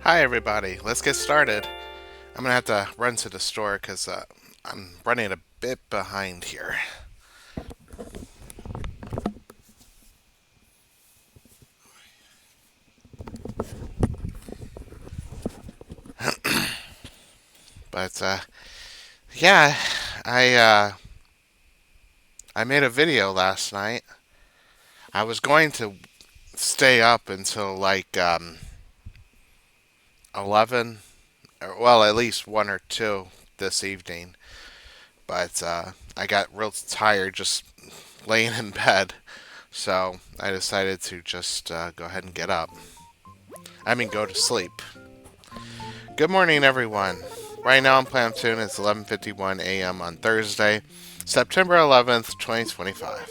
Hi everybody, let's get started. I'm gonna have to run to the store because I'm running a bit behind here. But yeah, I uh, I made a video last night. I was going to stay up until like 11, well at least 1 or 2 this evening. But I got real tired just laying in bed, so I decided to just go ahead and get up. I mean, go to sleep. Good morning, everyone. Right now in Platoon, it's 11:51 a.m. on Thursday, September 11th, 2025.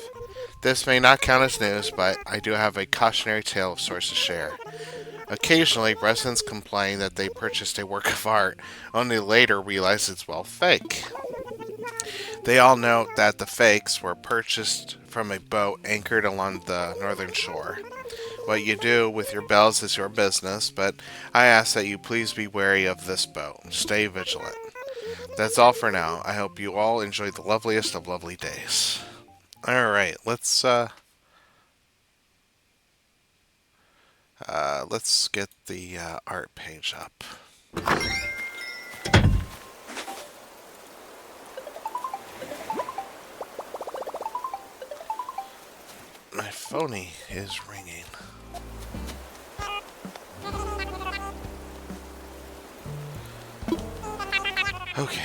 This may not count as news, but I do have a cautionary tale of sorts to share. Occasionally, residents complain that they purchased a work of art, only to later realize it's well fake. They all note that the fakes were purchased from a boat anchored along the northern shore. What you do with your bells is your business, but I ask that you please be wary of this boat. Stay vigilant. That's all for now. I hope you all enjoy the loveliest of lovely days. All right, let's get the art page up. My phony is ringing. Okay.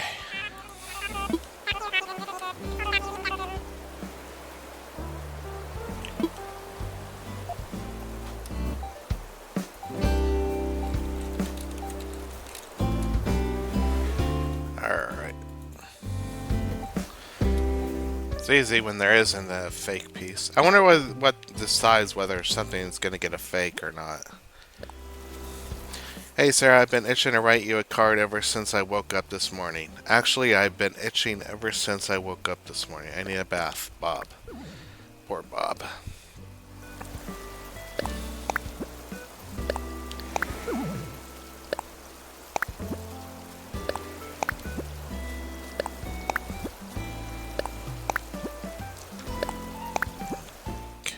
All right. It's easy when there isn't a fake piece. I wonder what decides whether something's going to get a fake or not. Hey Sarah, I've been itching to write you a card ever since I woke up this morning. Actually, I've been itching ever since I woke up this morning. I need a bath, Bob. Poor Bob.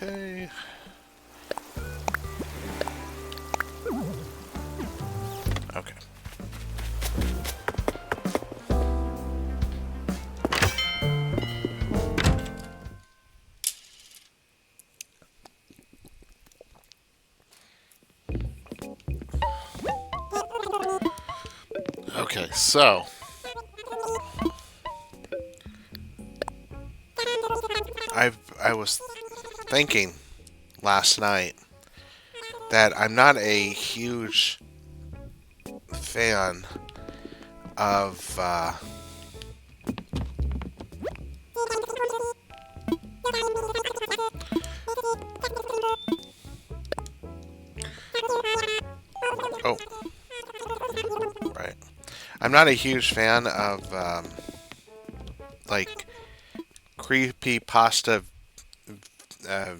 Okay. Okay. Okay, so I was thinking last night that I'm not a huge fan of oh, right. I'm not a huge fan of like creepy pasta uh,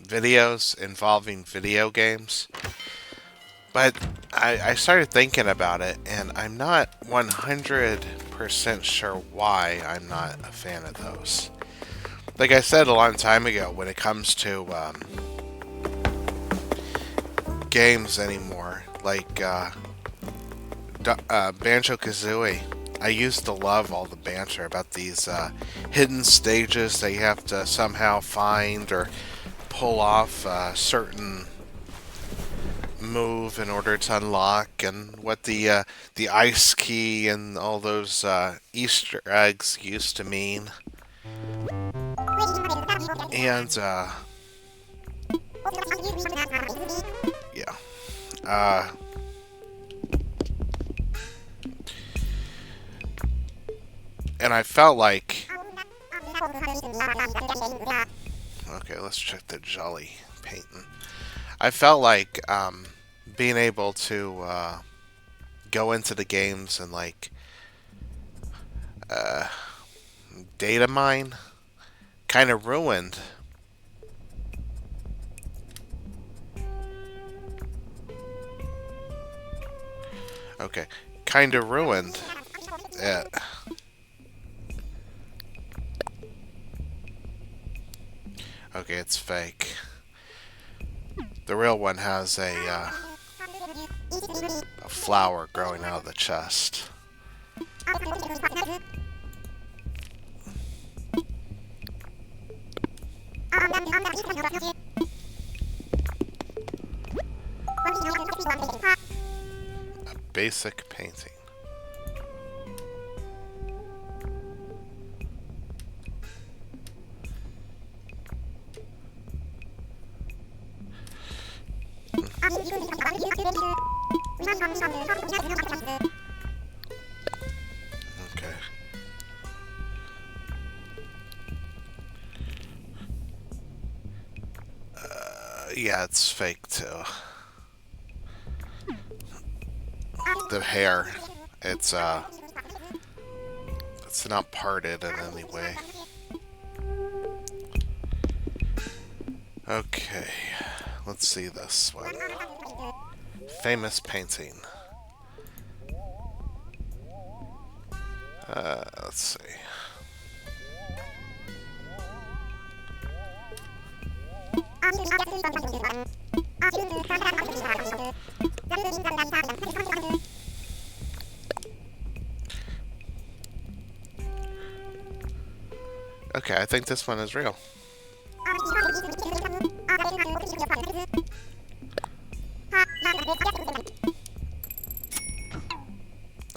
videos involving video games. But I started thinking about it, and I'm not 100% sure why I'm not a fan of those. Like I said a long time ago, when it comes to games anymore, like Banjo Kazooie, I used to love all the banter about these hidden stages that you have to somehow find or pull off certain move in order to unlock, and what the ice key and all those Easter eggs used to mean. And yeah, uh, and I felt like okay, let's check the Jolly painting. I felt like being able to go into the games and like uh, data mine kind of ruined. Okay. Kinda ruined it. Okay, it's fake. The real one has a flower growing out of the chest. A basic painting. Okay. Yeah, it's fake too. The hair, it's it's not parted in any way. Okay, let's see this one. Famous painting. Let's see. Okay, I think this one is real.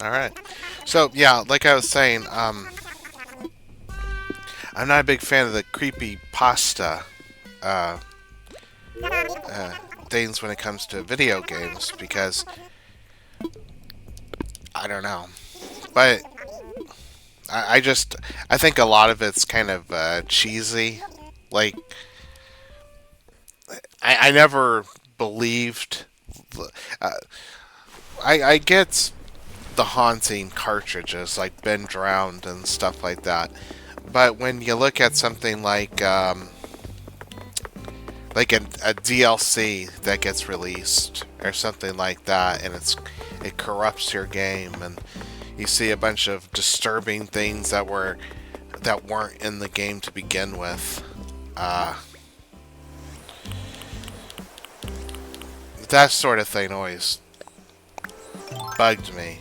Alright. So, yeah, like I was saying, I'm not a big fan of the creepy pasta uh, things when it comes to video games because I don't know. But I think a lot of it's kind of cheesy. Like, I never believed. Uh, I get the haunting cartridges like Ben Drowned and stuff like that. But when you look at something like a DLC that gets released or something like that, and it corrupts your game, and you see a bunch of disturbing things that weren't in the game to begin with. That sort of thing always bugged me,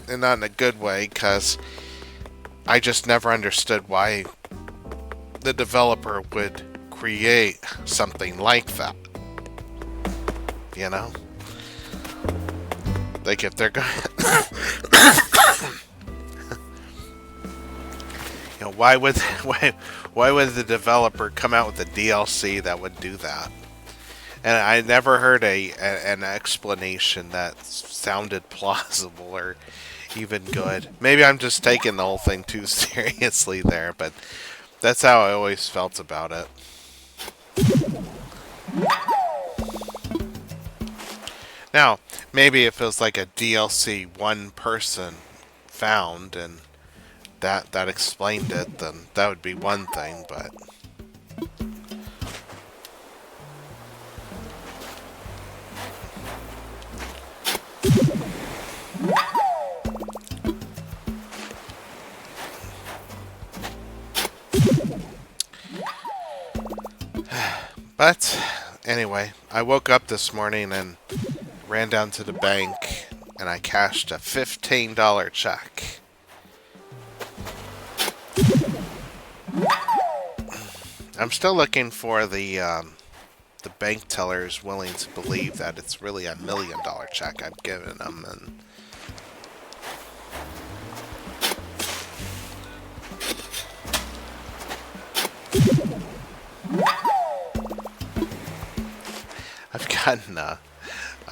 and not in a good way, because I just never understood why the developer would create something like that. You know, like if they're going, you know, why would the developer come out with a DLC that would do that? And I never heard an explanation that sounded plausible or even good. Maybe I'm just taking the whole thing too seriously there, but that's how I always felt about it. Now, maybe if it was like a DLC one person found and that explained it, then that would be one thing, but but anyway, I woke up this morning and ran down to the bank and I cashed a $15 check. I'm still looking for the bank tellers willing to believe that it's really $1 million check I've given them, and I've gotten a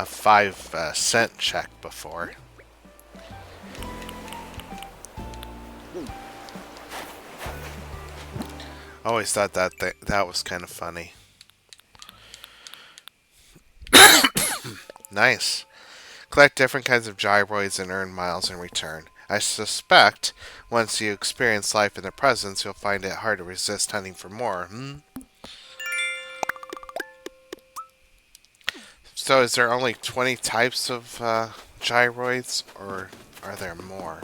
5 cent check before. I always thought that was kind of funny. Nice. Collect different kinds of gyroids and earn miles in return. I suspect once you experience life in the presence, you'll find it hard to resist hunting for more. So is there only 20 types of gyroids, or are there more?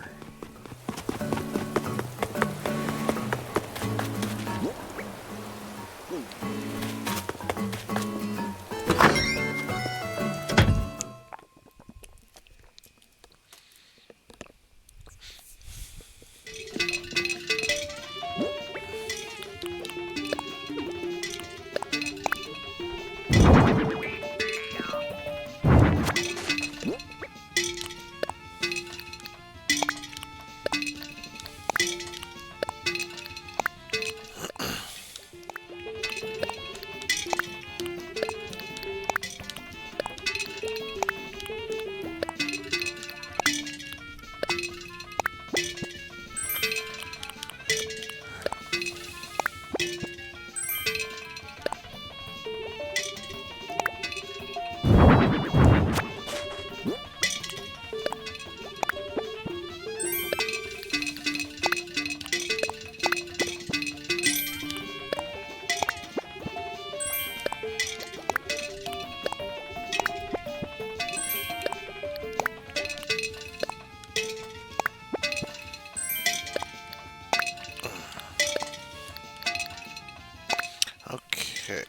Okay.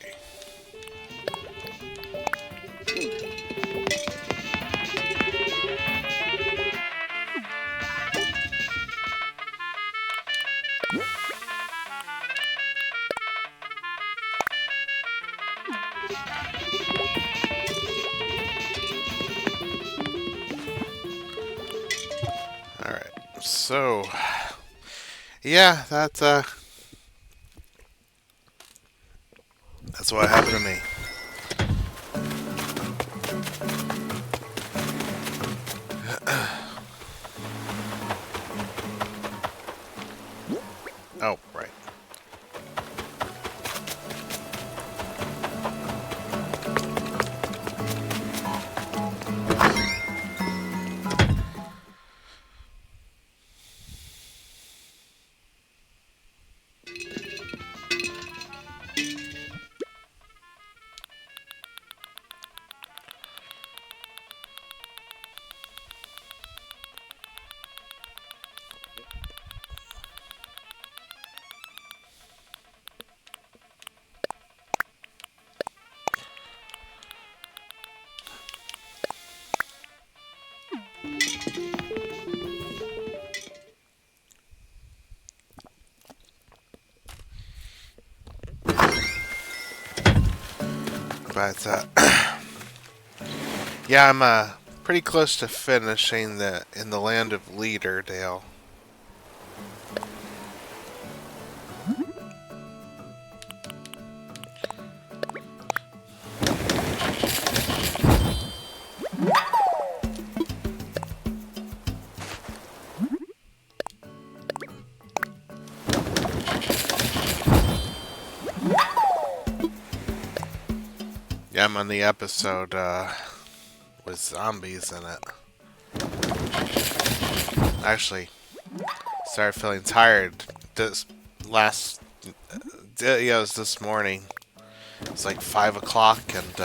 All right. So, yeah, that's what happened to me. Oh, right. But yeah, I'm pretty close to finishing the in the land of Leaderdale. Yeah, I'm on the episode with zombies in it. Actually, started feeling tired this last. Yeah, it was this morning. It's like 5 o'clock, and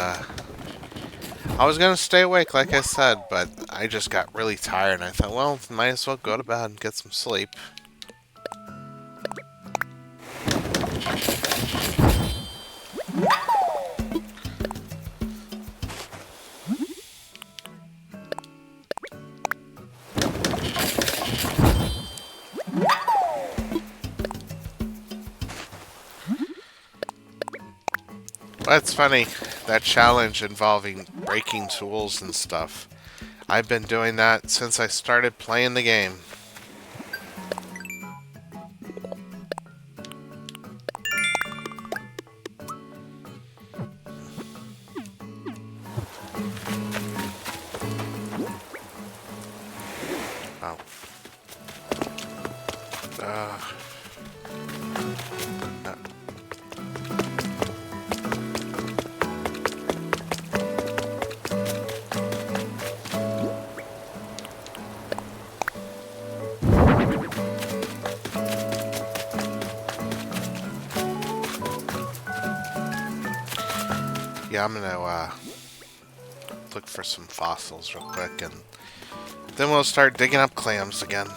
I was gonna stay awake, like I said, but I just got really tired, and I thought, well, might as well go to bed and get some sleep. But it's funny, that challenge involving breaking tools and stuff. I've been doing that since I started playing the game. Oh. Uh, uh, yeah, I'm gonna look for some fossils real quick, and then we'll start digging up clams again.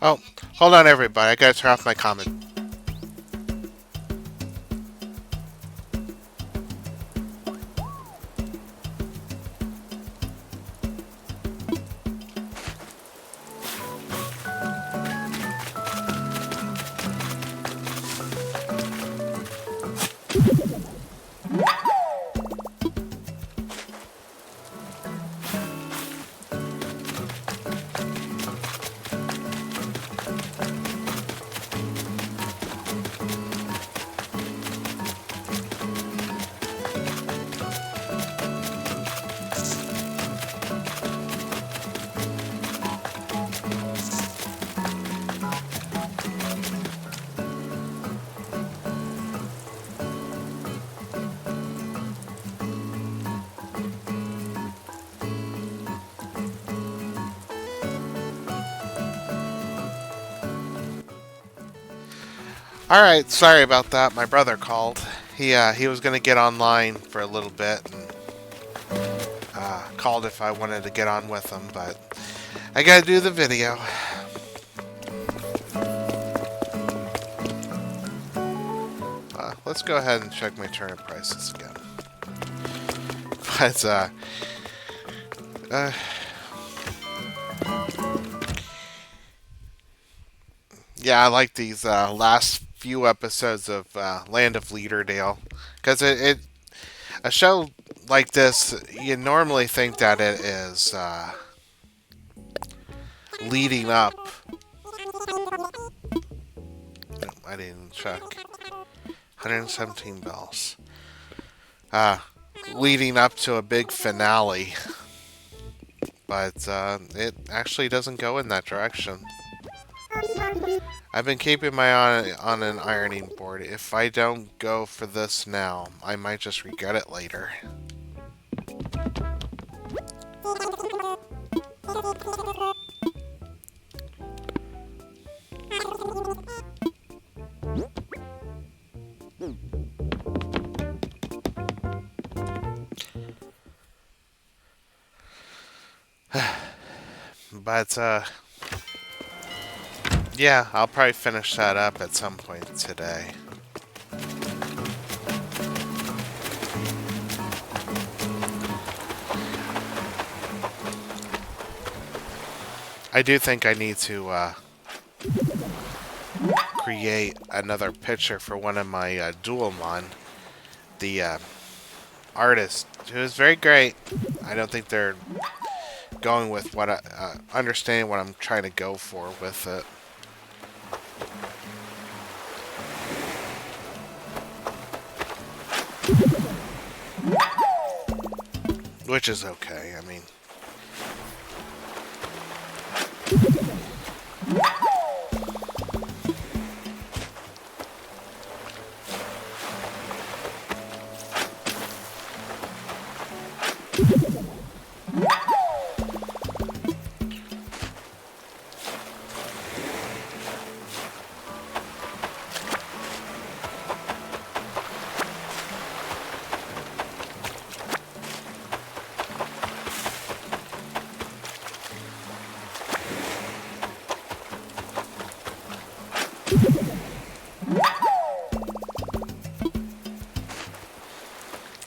Oh, hold on, everybody. I gotta turn off my comment. All right, sorry about that. My brother called. He was gonna get online for a little bit and called if I wanted to get on with him, but I gotta do the video. Let's go ahead and check my turnip prices again. But yeah, I like these last few episodes of Land of Leaderdale because a show like this, you normally think that it is leading up. No, I didn't check. 117 bells. Leading up to a big finale, but it actually doesn't go in that direction. I've been keeping my eye on an ironing board. If I don't go for this now, I might just regret it later. But yeah, I'll probably finish that up at some point today. I do think I need to create another picture for one of my Dualmon. The artist, who is very great. I don't think they're going with what understanding what I'm trying to go for with it. Which is okay, I mean.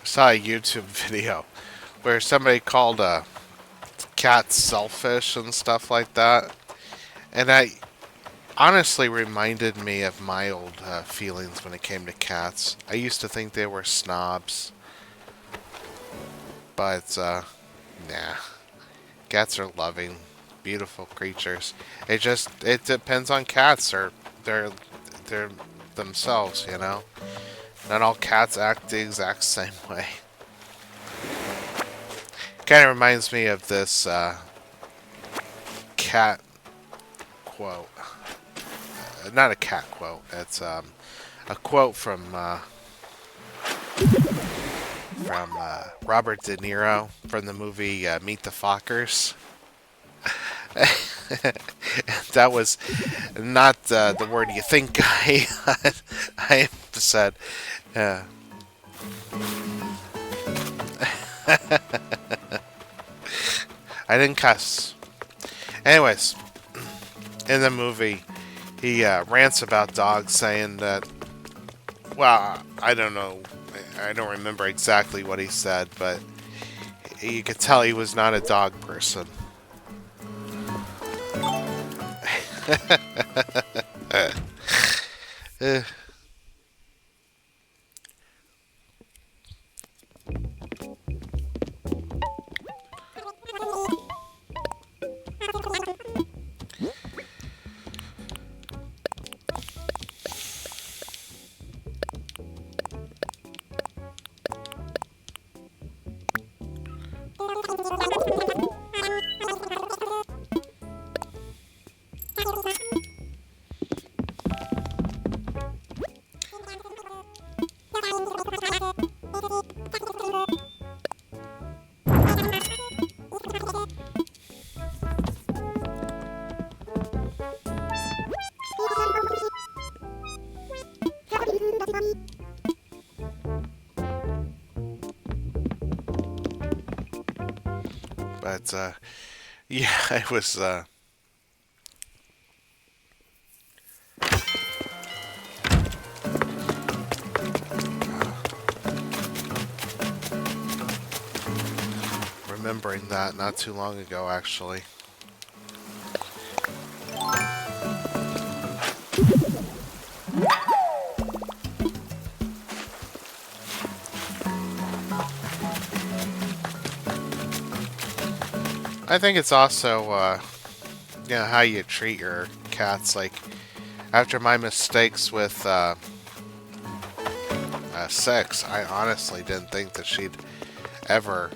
Saw a YouTube video where somebody called cats selfish and stuff like that, and I honestly reminded me of my old feelings when it came to cats. I used to think they were snobs, but nah, cats are loving. beautiful creatures. It depends on cats or they're themselves, you know. Not all cats act the exact same way. Kind of reminds me of this cat quote. Not a cat quote. It's a quote from Robert De Niro from the movie Meet the Fockers. That was not the word you think I said. Uh, I didn't cuss. Anyways, in the movie, he rants about dogs, saying that. Well, I don't know. I don't remember exactly what he said, but you could tell he was not a dog person. Eh, but yeah, I was remembering that not too long ago, actually. I think it's also, how you treat your cats. Like, after my mistakes with Six, I honestly didn't think that she'd ever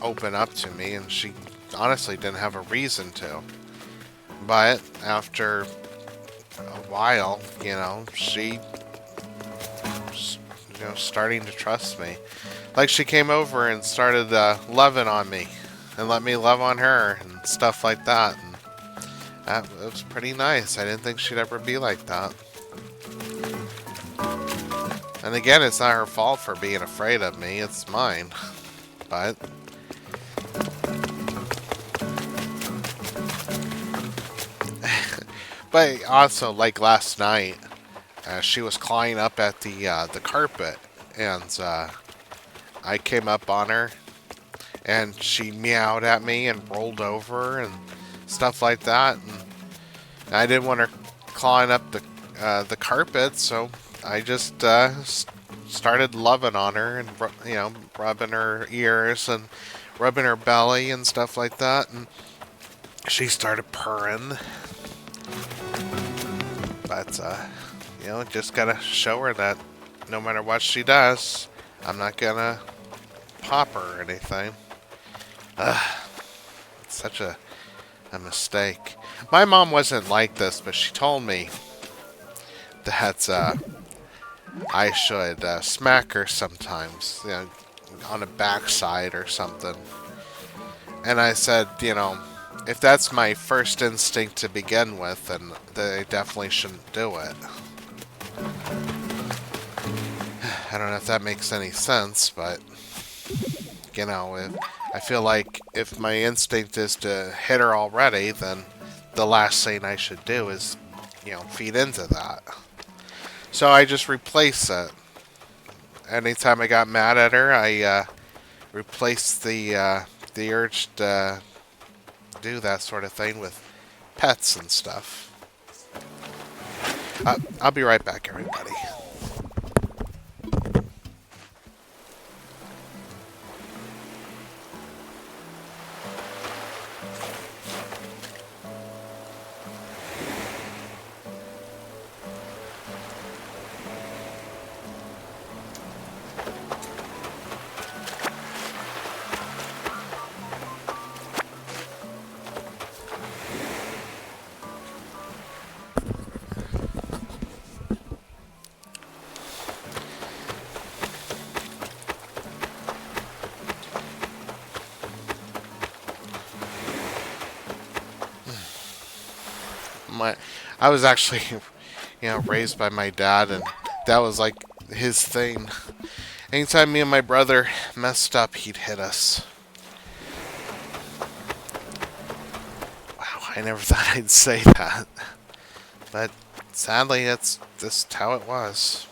open up to me, and she honestly didn't have a reason to. But after a while, she, starting to trust me. Like, she came over and started loving on me and let me love on her and stuff like that. And that it was pretty nice. I didn't think she'd ever be like that. And again, it's not her fault for being afraid of me. It's mine. But but also, like last night, she was clawing up at the carpet, and I came up on her, and she meowed at me and rolled over and stuff like that. And I didn't want her clawing up the carpet, so I just started loving on her and rubbing her ears and rubbing her belly and stuff like that. And she started purring, but just gotta show her that no matter what she does, I'm not gonna pop her or anything. It's such a mistake. My mom wasn't like this, but she told me that I should smack her sometimes, on the backside or something. And I said, if that's my first instinct to begin with, then they definitely shouldn't do it. I don't know if that makes any sense, but if I feel like if my instinct is to hit her already, then the last thing I should do is, feed into that. So I just replace it. Anytime I got mad at her, I replaced the urge to do that sort of thing with pets and stuff. I'll be right back, everybody. I was actually, raised by my dad, and that was like his thing. Anytime me and my brother messed up, he'd hit us. Wow, I never thought I'd say that. But sadly, that's just how it was.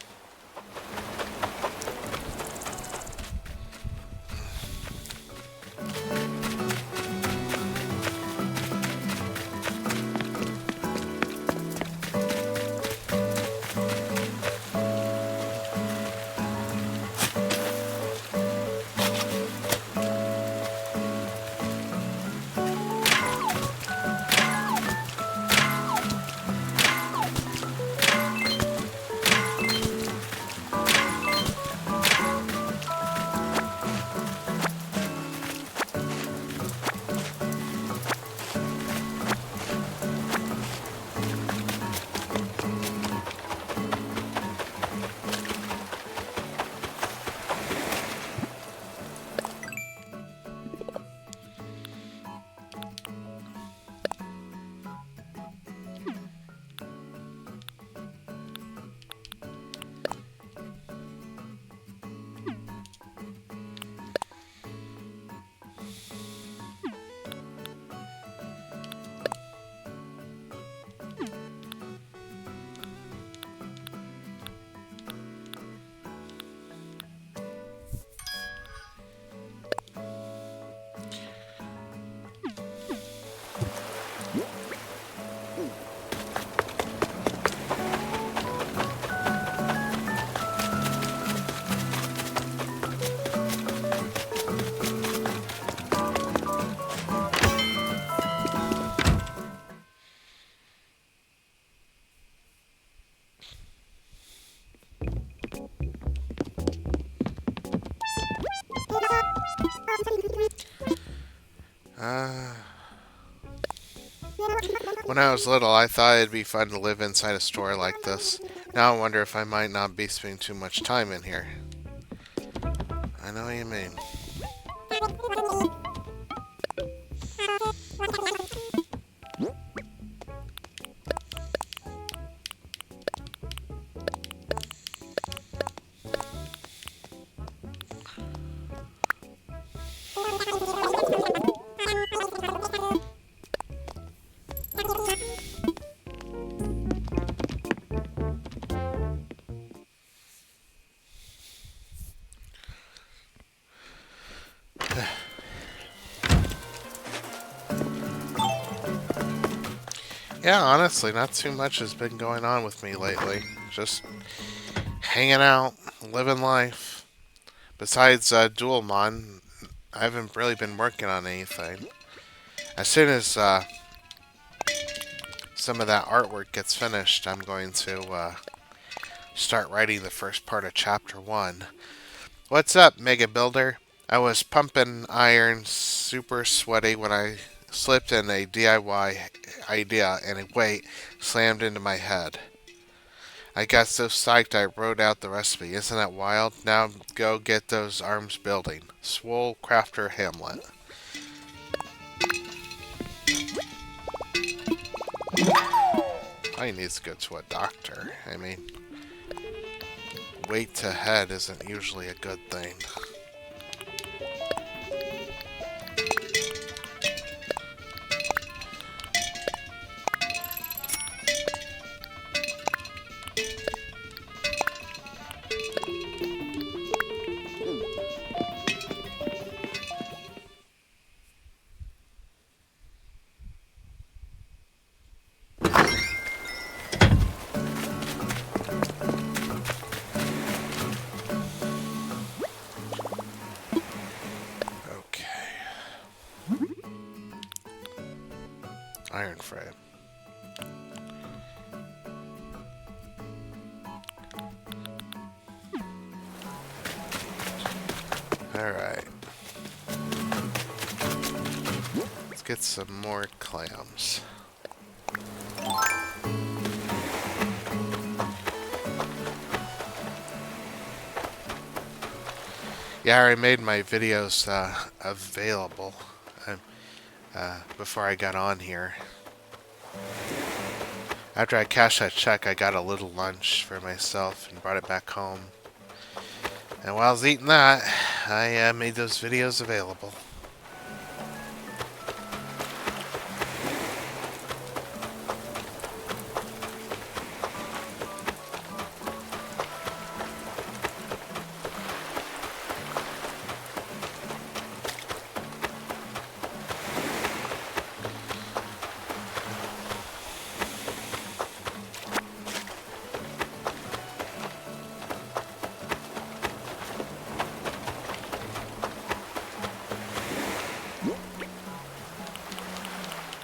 Uh, when I was little, I thought it'd be fun to live inside a store like this. Now I wonder if I might not be spending too much time in here. I know what you mean. Yeah, honestly, not too much has been going on with me lately. Just hanging out, living life. Besides Duelmon, I haven't really been working on anything. As soon as some of that artwork gets finished, I'm going to start writing the first part of Chapter 1. What's up, Mega Builder? I was pumping iron super sweaty when I slipped in a DIY idea and a weight slammed into my head. I got so psyched I wrote out the recipe. Isn't that wild? Now go get those arms building. Swole Crafter Hamlet. I need to go to a doctor. I mean, weight to head isn't usually a good thing. Iron frame. Alright. Let's get some more clams. Yeah, I already made my videos available before I got on here. After I cashed that check, I got a little lunch for myself and brought it back home. And while I was eating that, I made those videos available.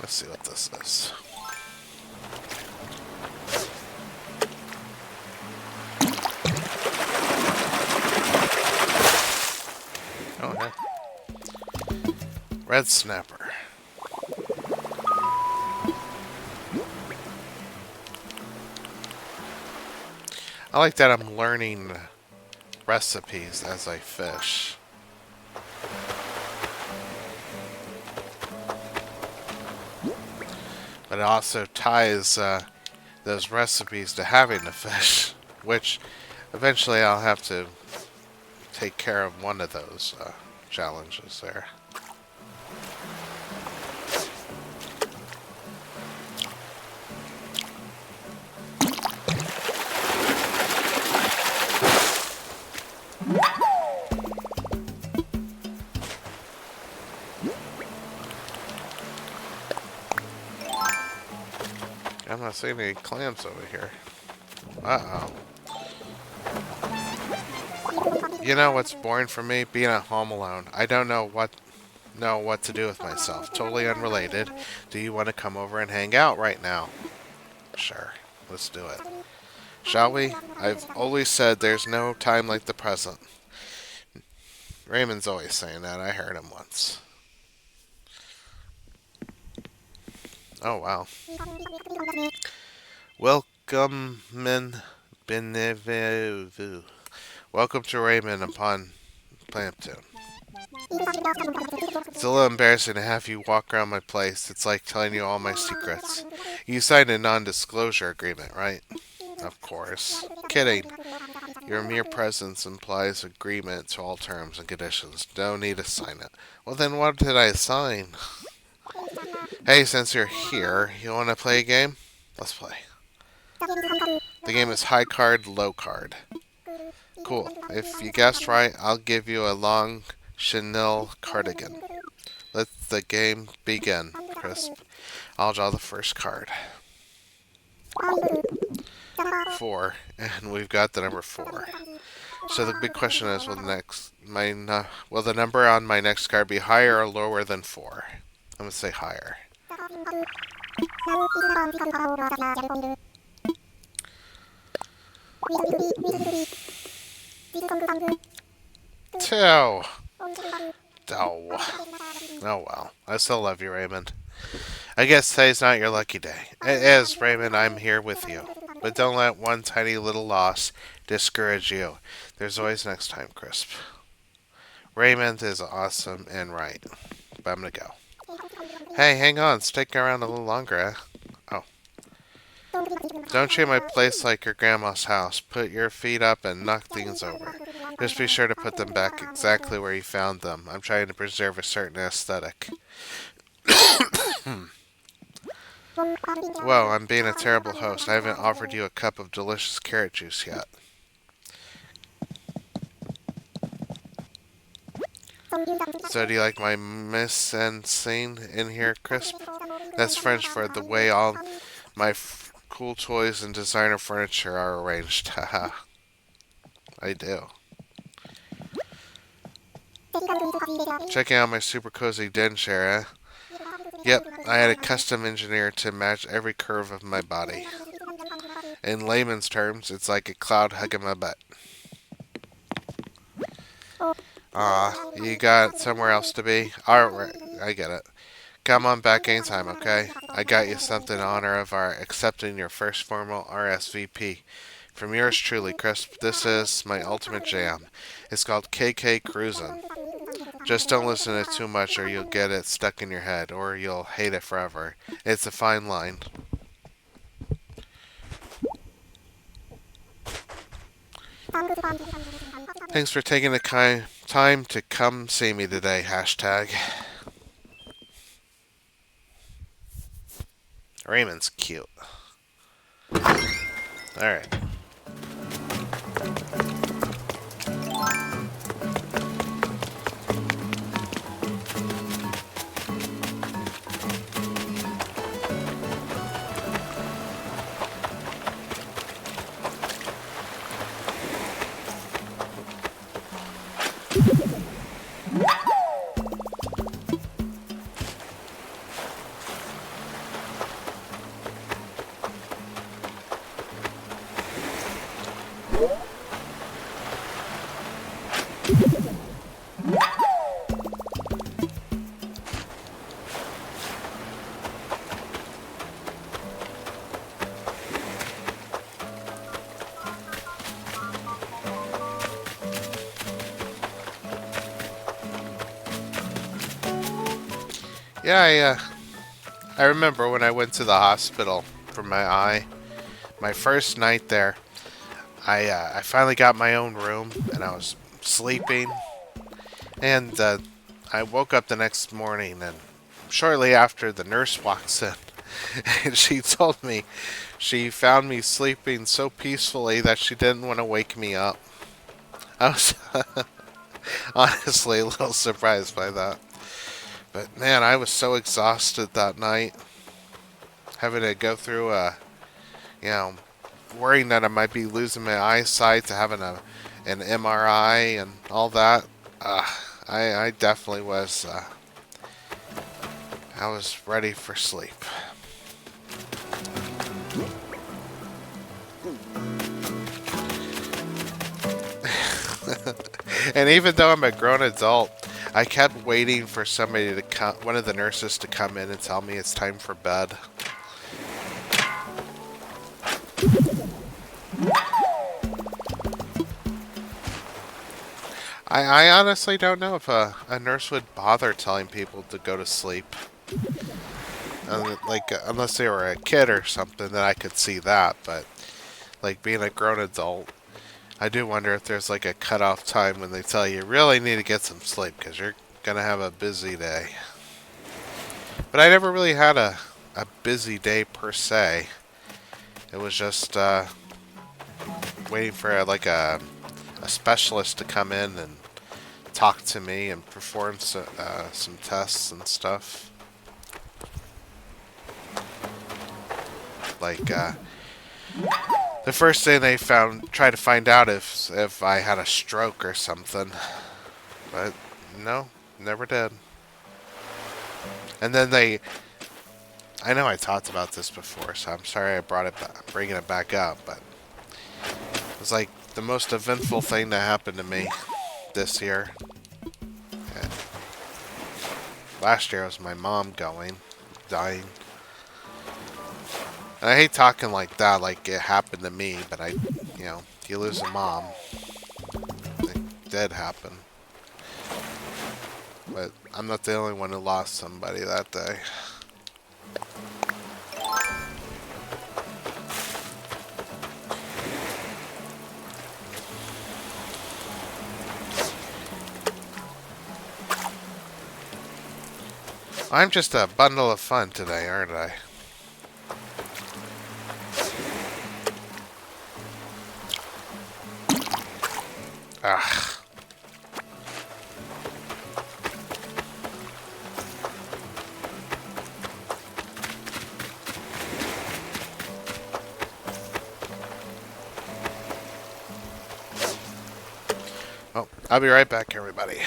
Let's see what this is. Oh, yeah. Red snapper. I like that I'm learning recipes as I fish. But it also ties those recipes to having to fish, which eventually I'll have to take care of one of those challenges there. I'm not seeing any clams over here. Uh-oh. You know what's boring for me? Being at home alone. I don't know what to do with myself. Totally unrelated. Do you want to come over and hang out right now? Sure. Let's do it. Shall we? I've always said there's no time like the present. Raymond's always saying that. I heard him once. Oh, wow. Welcome, Benevu. Welcome to Raymond upon Plampton. It's a little embarrassing to have you walk around my place. It's like telling you all my secrets. You signed a non-disclosure agreement, right? Of course. Kidding. Your mere presence implies agreement to all terms and conditions. No need to sign it. Well, then what did I sign? Hey, since you're here, you want to play a game? Let's play. The game is high card, low card. Cool. If you guessed right, I'll give you a long chenille cardigan. Let the game begin, Crisp. I'll draw the first card. 4, and we've got the number 4. So the big question is, will the number on my next card be higher or lower than 4? I'm gonna say higher. 2. Oh. Oh well. I still love you, Raymond. I guess today's not your lucky day. It is, Raymond. I'm here with you. But don't let one tiny little loss discourage you. There's always next time, Crisp. Raymond is awesome and right. But I'm gonna go. Hey, hang on. Stick around a little longer, eh? Oh. Don't treat my place like your grandma's house. Put your feet up and knock things over. Just be sure to put them back exactly where you found them. I'm trying to preserve a certain aesthetic. Well, I'm being a terrible host. I haven't offered you a cup of delicious carrot juice yet. So do you like my mise en scene in here, Crisp? That's French for the way all my cool toys and designer furniture are arranged. Haha. I do. Checking out my super cozy den chair, eh? Yep, I had a custom engineer to match every curve of my body. In layman's terms, it's like a cloud hugging my butt. You got somewhere else to be? Alright, I get it. Come on back anytime, okay? I got you something in honor of our accepting your first formal RSVP. From yours truly, Crisp, this is my ultimate jam. It's called KK Cruisin'. Just don't listen to it too much or you'll get it stuck in your head, or you'll hate it forever. It's a fine line. Thanks for taking the time to come see me today. Hashtag. Raymond's cute. Alright. Yeah, I remember when I went to the hospital for my eye. My first night there, I finally got my own room and I was sleeping. And I woke up the next morning, and shortly after, the nurse walks in. And she told me she found me sleeping so peacefully that she didn't want to wake me up. I was honestly a little surprised by that. But man, I was so exhausted that night, having to go through you know, worrying that I might be losing my eyesight to having an MRI and all that. Uh, I definitely was. I was ready for sleep. And even though I'm a grown adult, I kept waiting for somebody to come, one of the nurses to come in and tell me it's time for bed. I honestly don't know if a nurse would bother telling people to go to sleep. Like, unless they were a kid or something, then I could see that. But, like, being a grown adult, I do wonder if there's, like, a cutoff time when they tell you really need to get some sleep because you're going to have a busy day. But I never really had a busy day per se. It was just waiting for, a specialist to come in and talk to me and perform some tests and stuff. Like, the first thing they tried to find out if I had a stroke or something. But no, never did. And then I know I talked about this before, so I'm sorry I bringing it back up, but it was like the most eventful thing that happened to me this year. And last year was my mom dying. And I hate talking like that, like it happened to me, but you lose a mom. It did happen. But I'm not the only one who lost somebody that day. I'm just a bundle of fun today, aren't I? Ah. Well, I'll be right back, everybody.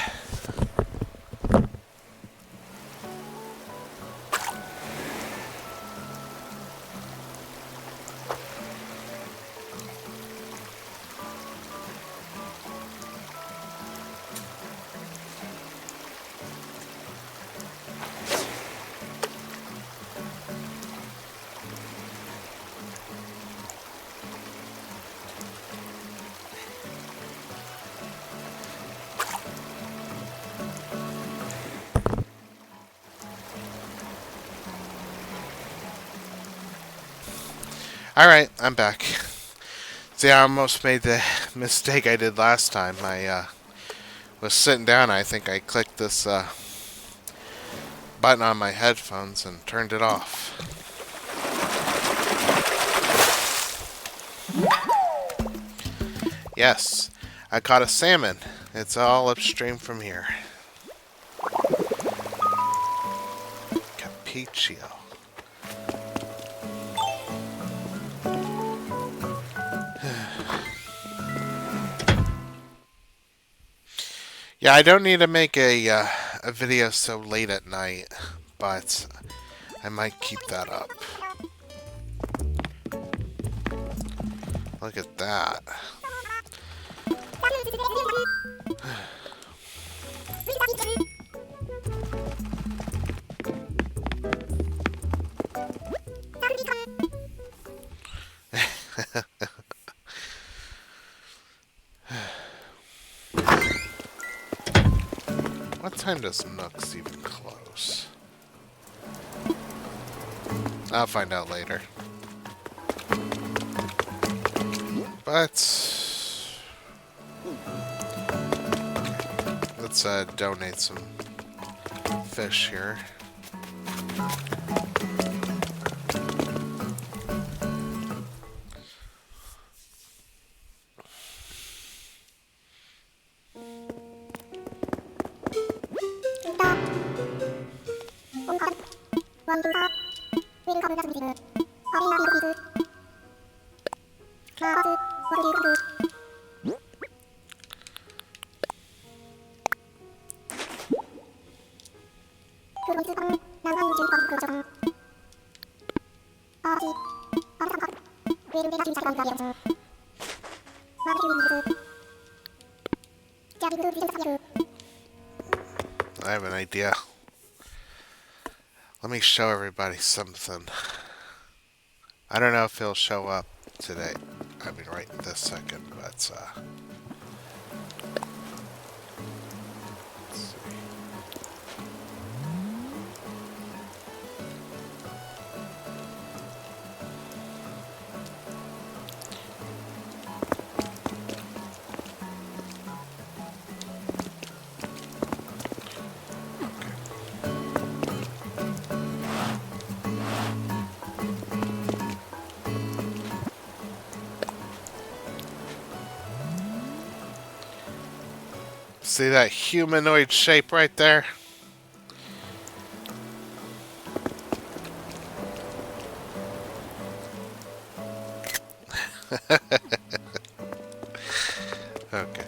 Alright, I'm back. See, I almost made the mistake I did last time. I was sitting down. I think I clicked this button on my headphones and turned it off. Yes, I caught a salmon. It's all upstream from here. Capiccio. Yeah, I don't need to make a video so late at night, but I might keep that up. Look at that. What time does Nooks even close? I'll find out later. But let's donate some fish here. I have an idea. Let me show everybody something. I don't know if he'll show up today. I mean, right this second, but let's see. See that humanoid shape right there? Okay.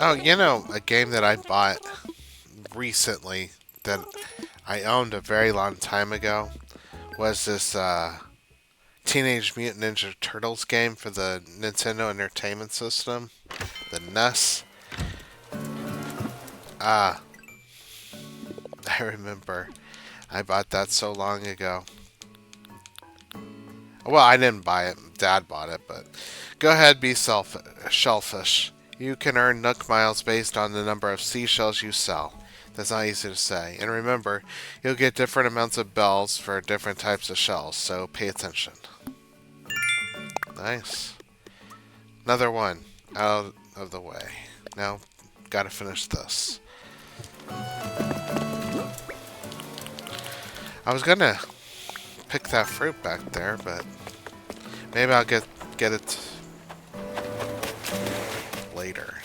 Oh, you know, a game that I bought recently that I owned a very long time ago was this Teenage Mutant Ninja Turtles game for the Nintendo Entertainment System, the NES. Ah, I remember. I bought that so long ago. Well, I didn't buy it. Dad bought it, but go ahead, be shellfish. You can earn Nook Miles based on the number of seashells you sell. That's not easy to say. And remember, you'll get different amounts of bells for different types of shells, so pay attention. Nice. Another one out of the way. Now, gotta finish this. I was gonna pick that fruit back there, but maybe I'll get it later.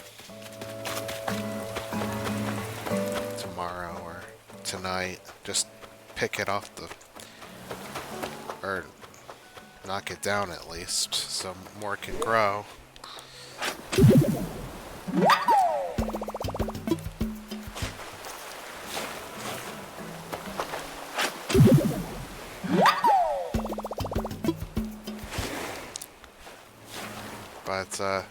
tonight. Just pick it off the... or knock it down at least, so more can grow. But,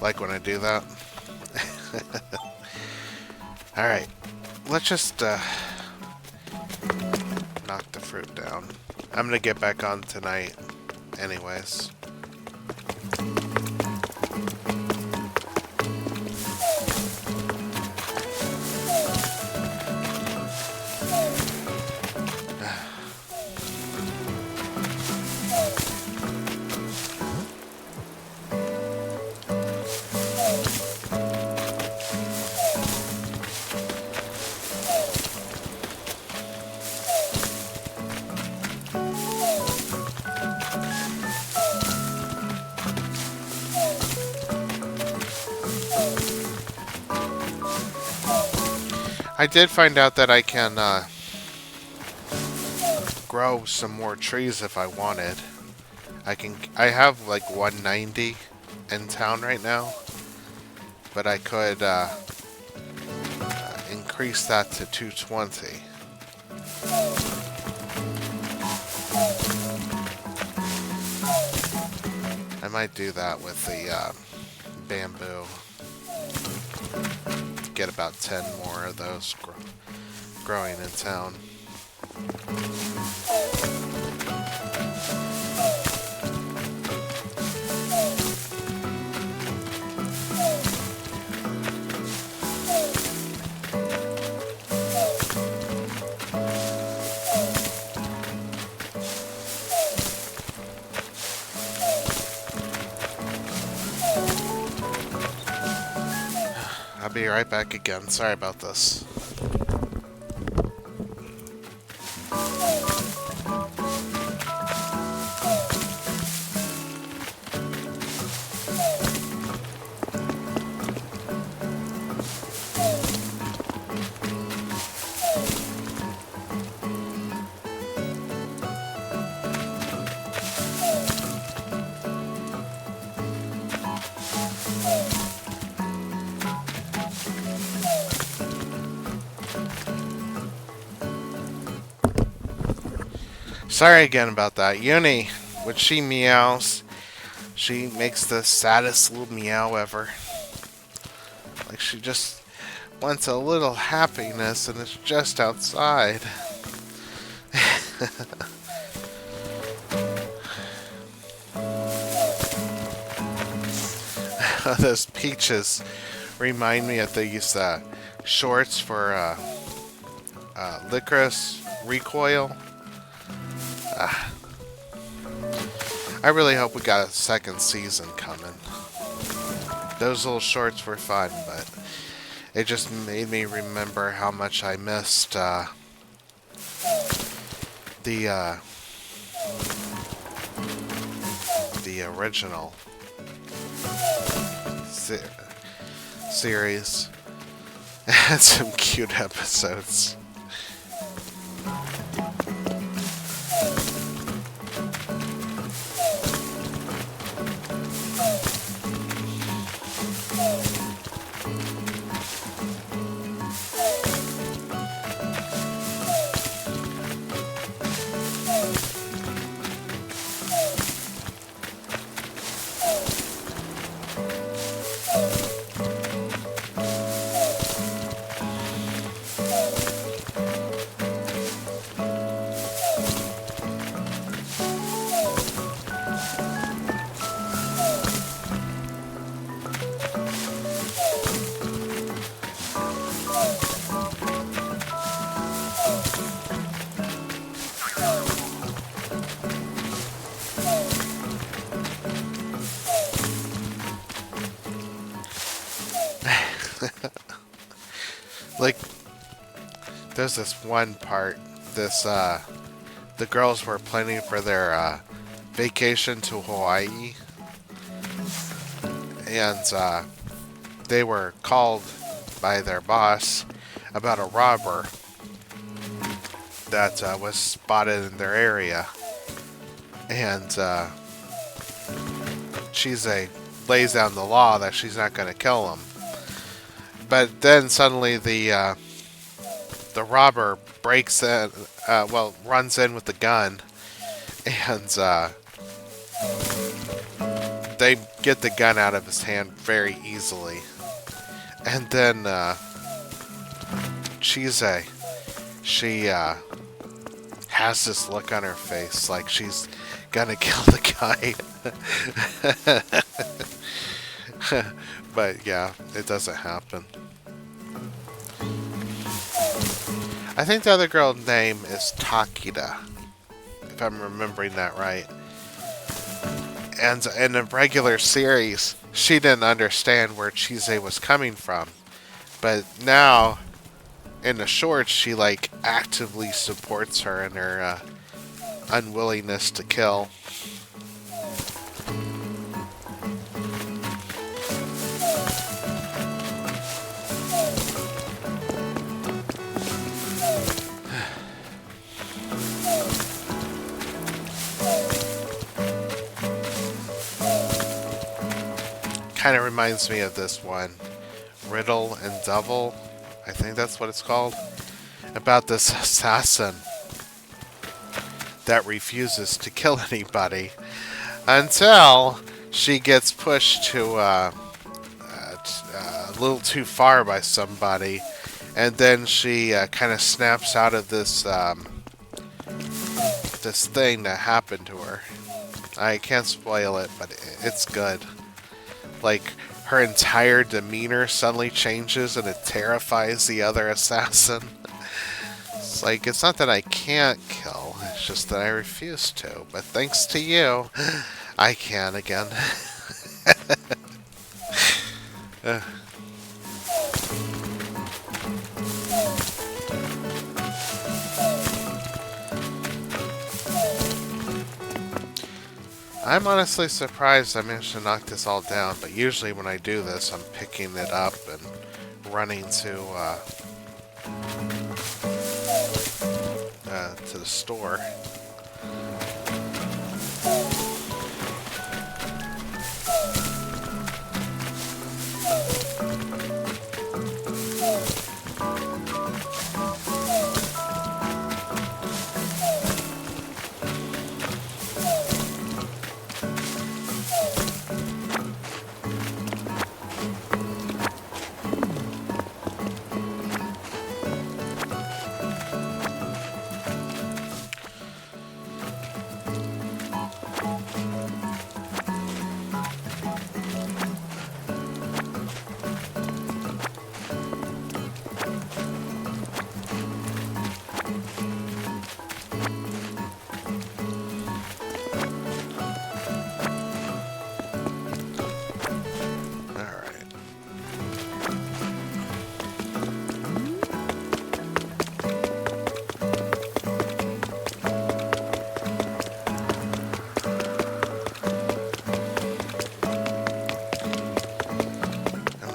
like when I do that. Alright, let's just, knock the fruit down. I'm gonna get back on tonight, anyways. I did find out that I can grow some more trees if I wanted. I have like 190 in town right now, but I could increase that to 220. I might do that with the bamboo. Get about 10 more of those growing in town. I'll be right back again. Sorry about this. Sorry again about that. Uni, when she meows, she makes the saddest little meow ever. Like she just wants a little happiness and it's just outside. Those peaches remind me of these shorts for Licorice Recoil. I really hope we got a second season coming. Those little shorts were fun, but it just made me remember how much I missed the original series. It had some cute episodes. Like, there's this one part, the girls were planning for their vacation to Hawaii, and they were called by their boss about a robber that was spotted in their area. And Chise lays down the law that she's not going to kill him. But then suddenly the robber breaks in, runs in with the gun, and they get the gun out of his hand very easily. And then Chise, she has this look on her face like she's gonna kill the guy. But yeah, it doesn't happen. I think the other girl's name is Takeda, if I'm remembering that right. And in a regular series, she didn't understand where Chise was coming from. But now, in the shorts, she like actively supports her in her unwillingness to kill. Kind of reminds me of this one, Riddle and Devil, I think that's what it's called, about this assassin that refuses to kill anybody until she gets pushed to a little too far by somebody, and then she kind of snaps out of this this thing that happened to her. I can't spoil it, but it's good. Like, her entire demeanor suddenly changes and it terrifies the other assassin. It's like, it's not that I can't kill, it's just that I refuse to. But thanks to you, I can again. I'm honestly surprised I managed to knock this all down, but usually when I do this, I'm picking it up and running to the store.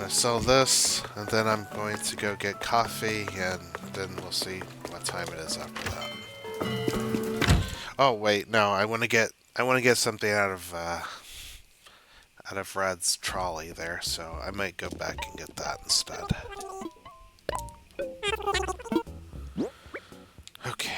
Sell this, and then I'm going to go get coffee, and then we'll see what time it is after that. Oh wait, no, I want to get something out of Red's trolley there, so I might go back and get that instead. Okay.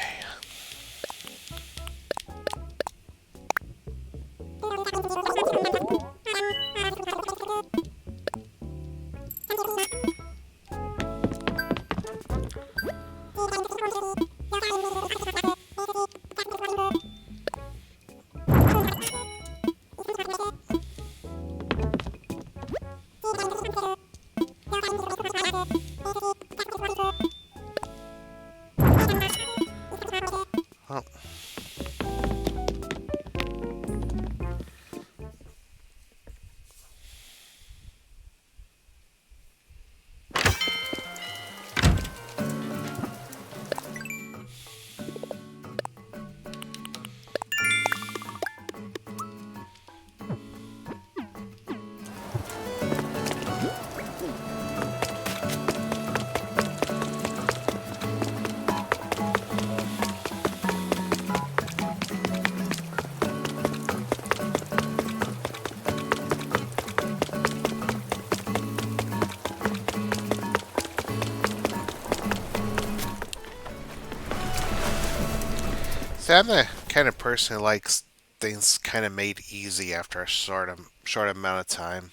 I'm the kind of person who likes things kind of made easy after a short amount of time.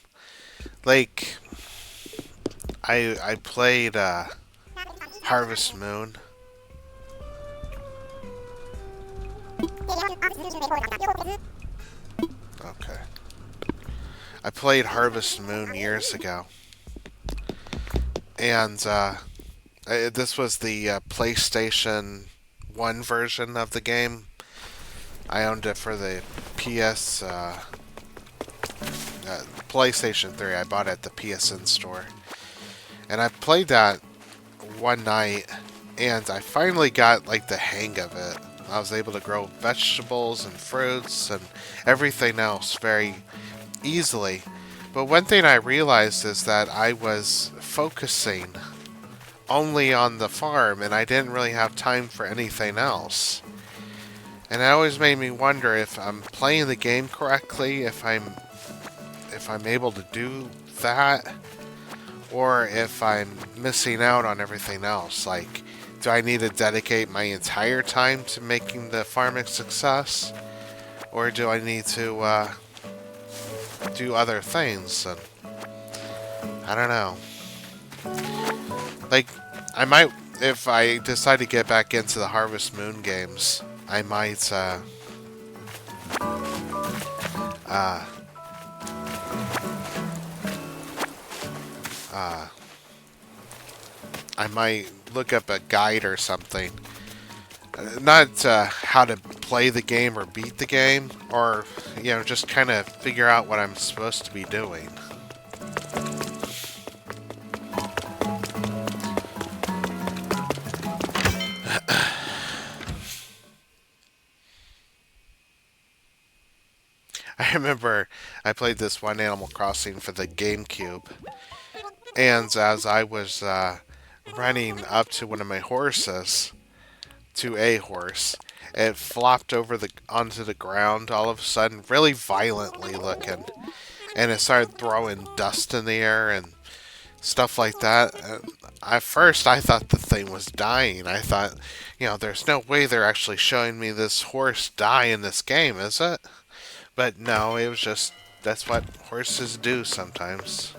Like I played Harvest Moon. Okay. I played Harvest Moon years ago, and this was the PlayStation 1 version of the game. I owned it for the PS PlayStation 3. I bought it at the PSN store, and I played that one night, and I finally got like the hang of it. I was able to grow vegetables and fruits and everything else very easily. But one thing I realized is that I was focusing only on the farm and I didn't really have time for anything else. And it always made me wonder if I'm playing the game correctly, if I'm able to do that, or if I'm missing out on everything else. Like, do I need to dedicate my entire time to making the farm a success? Or do I need to do other things? And I don't know. Like, I might, if I decide to get back into the Harvest Moon games, I might, uh, I might look up a guide or something. Not how to play the game or beat the game, or, just kind of figure out what I'm supposed to be doing. I remember I played this one Animal Crossing for the GameCube, and as I was running up to one of my horses, to a horse, it flopped over the onto the ground all of a sudden, really violently looking, and it started throwing dust in the air and stuff like that. And at first, I thought the thing was dying. I thought, there's no way they're actually showing me this horse die in this game, is it? But no, it was just that's what horses do sometimes.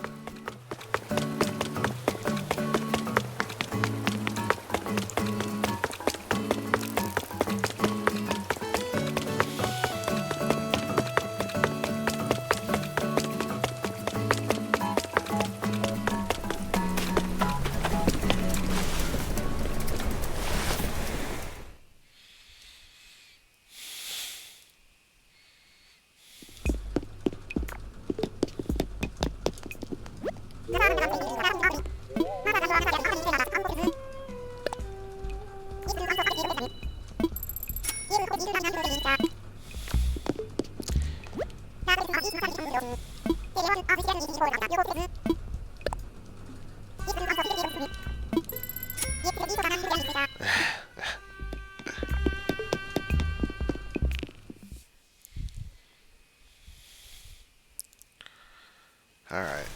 Alright.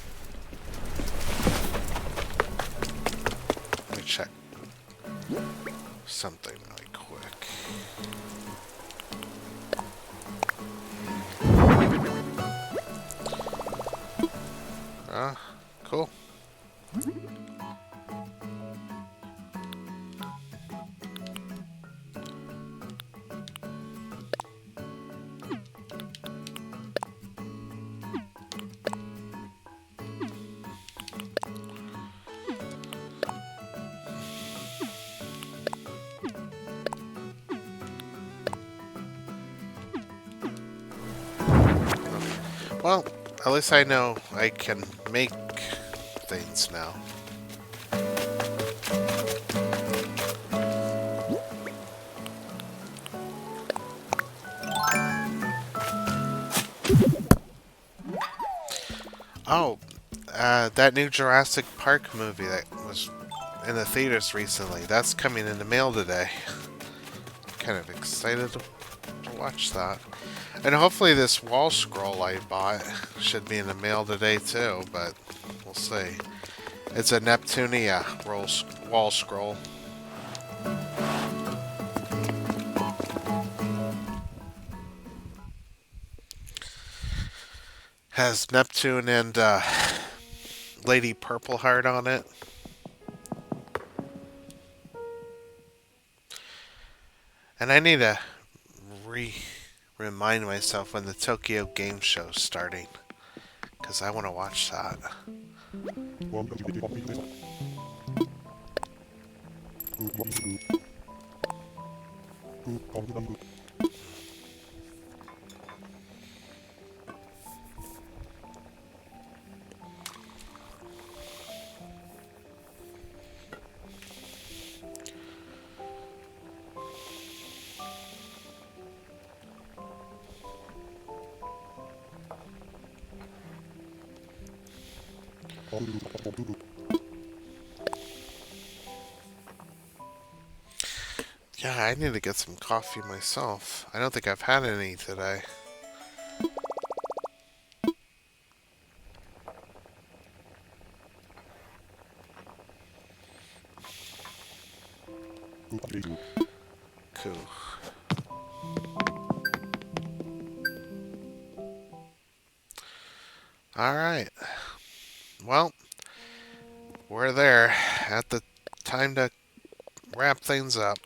Let me check something really quick. Cool. Well, at least I know I can make things now. Oh, that new Jurassic Park movie that was in the theaters recently, that's coming in the mail today. Kind of excited to watch that. And hopefully this wall scroll I bought should be in the mail today too, but we'll see. It's a Neptunia wall scroll. Has Neptune and Lady Purple Heart on it. And I need to remind myself when the Tokyo Game Show's starting, because I want to watch that. Yeah, I need to get some coffee myself. I don't think I've had any today. Cool. Alright. Well, we're there at the time to wrap things up.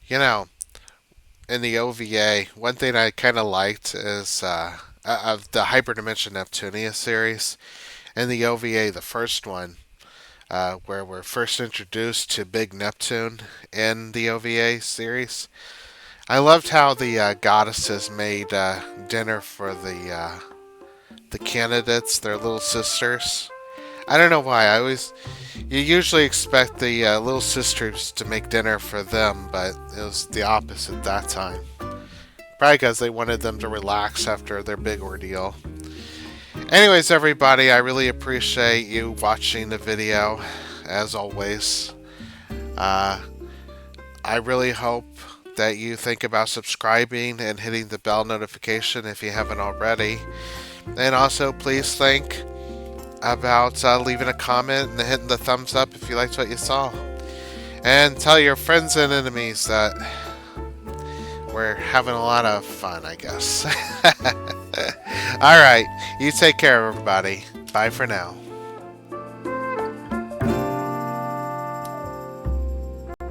You know, in the OVA, one thing I kind of liked is of the Hyperdimension Neptunia series. In the OVA, the first one, where we're first introduced to Big Neptune in the OVA series, I loved how the goddesses made dinner for the candidates, their little sisters. I don't know why. You usually expect the little sisters to make dinner for them, but it was the opposite that time. Probably because they wanted them to relax after their big ordeal. Anyways, everybody, I really appreciate you watching the video, as always. I really hope that you think about subscribing and hitting the bell notification if you haven't already. And also, please think about leaving a comment and hitting the thumbs up if you liked what you saw. And tell your friends and enemies that we're having a lot of fun, I guess. Alright, you take care, everybody. Bye for now.